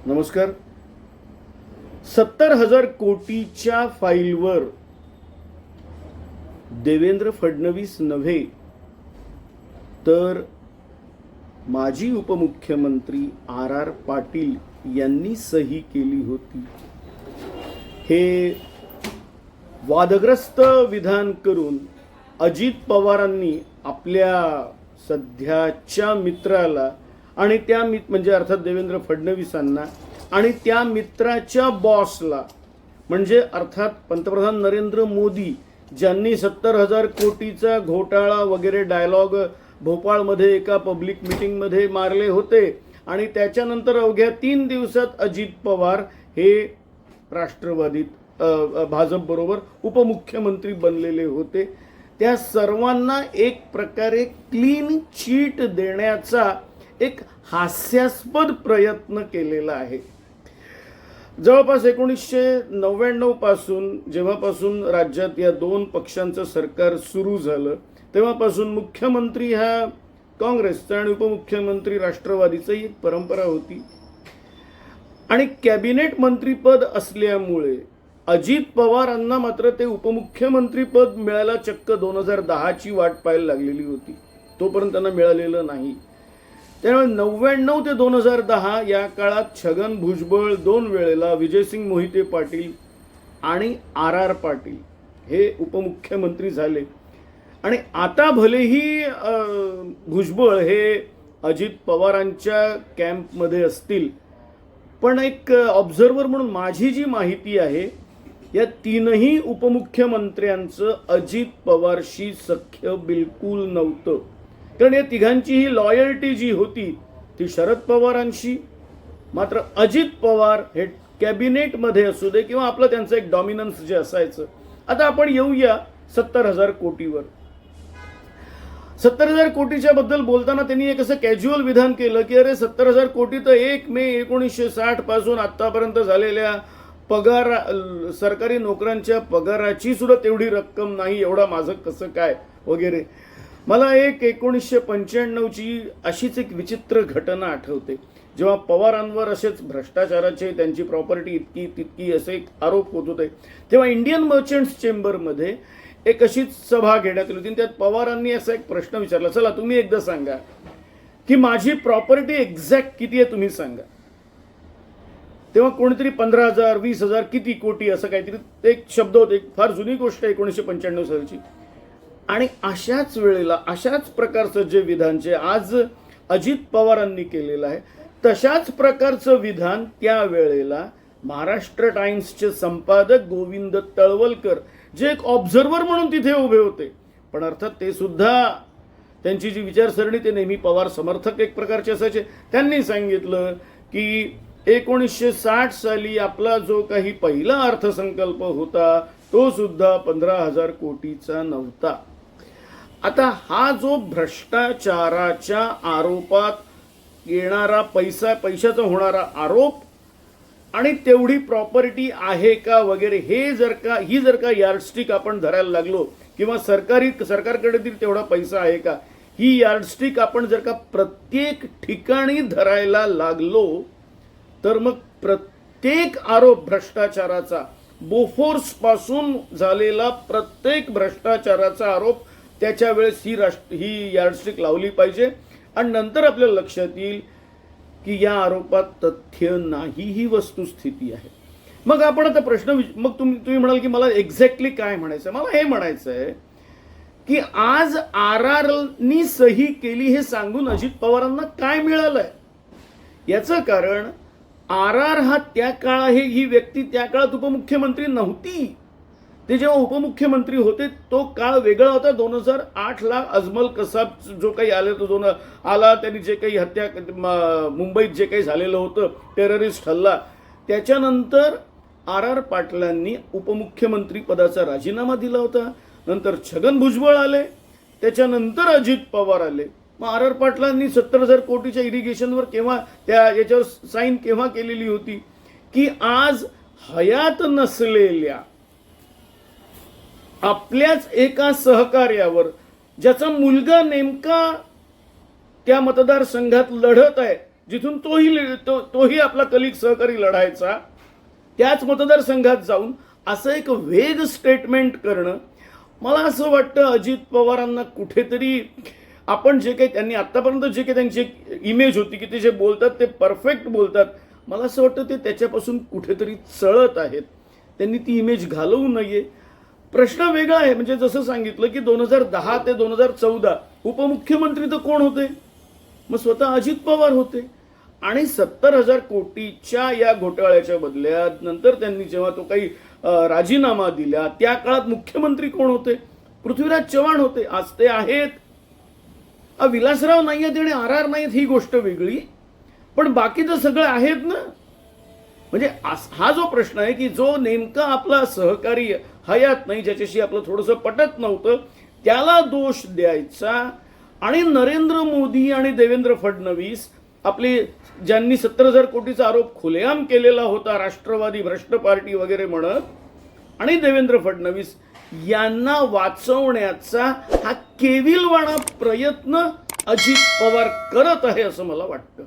नमस्कार. 70,000 कोटीच्या फाईलवर देवेंद्र फडणवीस नव्हे तर माजी उपमुख्यमंत्री आर पाटील यांनी सही केली होती. हे वादग्रस्त विधान करून अजित पवारांनी आपल्या सध्याच्या मित्राला आणि त्या म्हणजे अर्थात देवेंद्र फडणवीसांना आणि त्या मित्राच्या बॉसला म्हणजे अर्थात पंतप्रधान नरेंद्र मोदी ज्यांनी 70,000 कोटीचा घोटाळा वगैरे डायलॉग भोपाळमध्ये एका पब्लिक मीटिंगमध्ये मारले होते आणि त्याच्यानंतर अवघ्या 3 दिवसात अजित पवार हे राष्ट्रवादीत भाजप बरोबर उपमुख्यमंत्री बनलेले होते. त्या सर्वांना एक प्रकारे क्लीन चीट देण्याचा एक हास्यास्पद प्रयत्न केलेला आहे. जवळपास 1999 पासून जेव्हापासून राज्यात या 2 पक्षांचं सरकार सुरू झालं तेव्हापासून मुख्यमंत्री हा काँग्रेसचा आणि उपमुख्यमंत्री राष्ट्रवादीची एक परंपरा होती. आणि कॅबिनेट मंत्रीपद असल्यामुळे अजित पवारांना मात्र ते उपमुख्यमंत्री पद मिळायला चक्क 2010ची वाट पाहायला लागलेली होती. तोपर्यंत त्यांना मिळालेलं नाही. त्यामुळे 99 ते 2010 या काळात छगन भुजबळ 2 वेळेला, विजयसिंग मोहिते पाटील आणि आर पाटील हे उपमुख्यमंत्री झाले. आणि आता भलेही भुजबळ हे अजित पवारांच्या कॅम्पमध्ये असतील पण एक ऑब्झर्वर म्हणून माझी जी माहिती आहे या 3ही उपमुख्यमंत्र्यांचं अजित पवारशी सख्य बिलकुल नव्हतं. कारण या तिघांची ही लॉयल्टी जी होती ती शरद पवारांशी. मात्र अजित पवार हे कॅबिनेटमध्ये असू दे किंवा आपलं त्यांचं एक डॉमिनन्स जे असायचं. आता आपण येऊया 70,000 कोटीवर. 70,000 कोटीच्या बद्दल बोलताना त्यांनी एक असं कॅज्युअल विधान केलं की अरे 70,000 कोटी तर 1 मे 1960 पासून आतापर्यंत झालेल्या पगार सरकारी नोकऱ्यांच्या पगाराची सुद्धा तेवढी रक्कम नाही, एवढा माझं कसं काय वगैरे. मला एक 1995ची अशीच एक विचित्र घटना आठवते जेव्हा पवारांवर असेच भ्रष्टाचाराचे त्यांची प्रॉपर्टी इतकी तितकी असे एक आरोप होत होते तेव्हा इंडियन मर्चंट्स चेंबरमध्ये एक अशीच सभा घेण्यात आली होती. त्यात पवारांनी असा एक प्रश्न विचारला, चला तुम्ही एकदा सांगा की माझी प्रॉपर्टी एक्झॅक्ट किती आहे तुम्ही सांगा. तेव्हा कोणीतरी 15,000 20,000 किती कोटी असं काहीतरी एक शब्द होते. फार जुनी गोष्ट 1995 सालची. आणि अशाच वेळेला अशाच प्रकारचं जे विधान जे आज अजित पवारांनी केलेलं आहे तशाच प्रकारचं विधान त्यावेळेला महाराष्ट्र टाइम्सचे संपादक गोविंद तळवलकर जे एक ऑब्झर्वर म्हणून तिथे उभे होते पण अर्थात ते सुद्धा त्यांची जी विचारसरणी ते नेहमी पवार समर्थक एक प्रकारचे असायचे. त्यांनी सांगितलं की 1960 साली आपला जो काही पहिला अर्थसंकल्प होता तो सुद्धा 15,000 कोटीचा नव्हता. आता हा जो भ्रष्टाचाराच्या आरोपात येणारा पैशाचा होणारा आरोप आणि तेवढी प्रॉपर्टी आहे का वगैरे ही जर का यार्डस्टिक आपण धरायला लागलो किंवा सरकारकडे तेवढा पैसा आहे का ही यार्डस्टिक आपण जर का प्रत्येक ठिकाणी धरायला लागलो तर मग प्रत्येक आरोप भ्रष्टाचाराचा बोफोर्स पासून झालेला प्रत्येक भ्रष्टाचाराचा आरोप त्याच्या वेळेस ही यार्डस्टिक लावली पाहिजे. आणि नंतर आपल्याला लक्षात येईल की या आरोपात तथ्य नाही ही वस्तुस्थिती आहे. मग आपण आता प्रश्न मग तुम्ही म्हणाल की मला एक्झॅक्टली काय म्हणायचं. मला हे म्हणायचं आहे की आज आरनी सही केली हे सांगून अजित पवारांना काय मिळालंय. याचं कारण आर हा त्या काळात ही व्यक्ती त्या काळात उपमुख्यमंत्री नव्हती. ते जेव्हा उपमुख्यमंत्री होते तो काळ वेगळा होता. 2008ला अजमल कसाब जो काही आला त्यांनी जे काही हत्या मुंबईत जे काही झालेलं होतं टेररिस्ट हल्ला त्याच्यानंतर आर पाटलांनी उपमुख्यमंत्री पदाचा राजीनामा दिला होता. नंतर छगन भुजबळ आले, त्याच्यानंतर अजित पवार आले. मग आर पाटलांनी 70,000 कोटीच्या इरिगेशनवर केव्हा याच्यावर साईन केव्हा केलेली होती की आज हयात नसलेल्या आपल्याच एका सहकार्यावर ज्याचा मुलगा नेमका त्या मतदारसंघात लढत आहे जिथून तोही आपला कलिक सहकारी लढायचा, त्याच मतदारसंघात जाऊन असं एक वेग स्टेटमेंट करणं, मला असं वाटतं अजित पवारांना कुठेतरी आपण जे काही त्यांनी आतापर्यंत जे काही त्यांची इमेज होती की ते जे बोलतात ते परफेक्ट बोलतात, मला असं वाटतं ते त्याच्यापासून कुठेतरी चळत आहेत. त्यांनी ती इमेज घालवू नये. प्रश्न वेगळा आहे, म्हणजे जसं सांगितलं की 2010 ते 2014 उपमुख्यमंत्री तर कोण होते? मग स्वतः अजित पवार होते. आणि 70,000 कोटीच्या या घोटाळ्याच्या बदल्यात नंतर त्यांनी जेव्हा तो काही राजीनामा दिला, त्या काळात मुख्यमंत्री कोण होते? पृथ्वीराज चव्हाण होते. आज ते आहेत. विलासराव नाही आहेत आणि RR नाहीत ही गोष्ट वेगळी, पण बाकीचं सगळं आहेत ना. म्हणजे हा जो प्रश्न आहे की जो नेमका आपला सहकारी हयात नाही, ज्याच्याशी आपलं थोडंसं पटत नव्हतं, त्याला दोष द्यायचा. आणि नरेंद्र मोदी आणि देवेंद्र फडणवीस आपले ज्यांनी 70,000 कोटीचा आरोप खुलेआम केलेला होता, राष्ट्रवादी भ्रष्ट पार्टी वगैरे म्हणत, आणि देवेंद्र फडणवीस यांना वाचवण्याचा हा केविलवाणा प्रयत्न अजित पवार करत आहे असं मला वाटतं.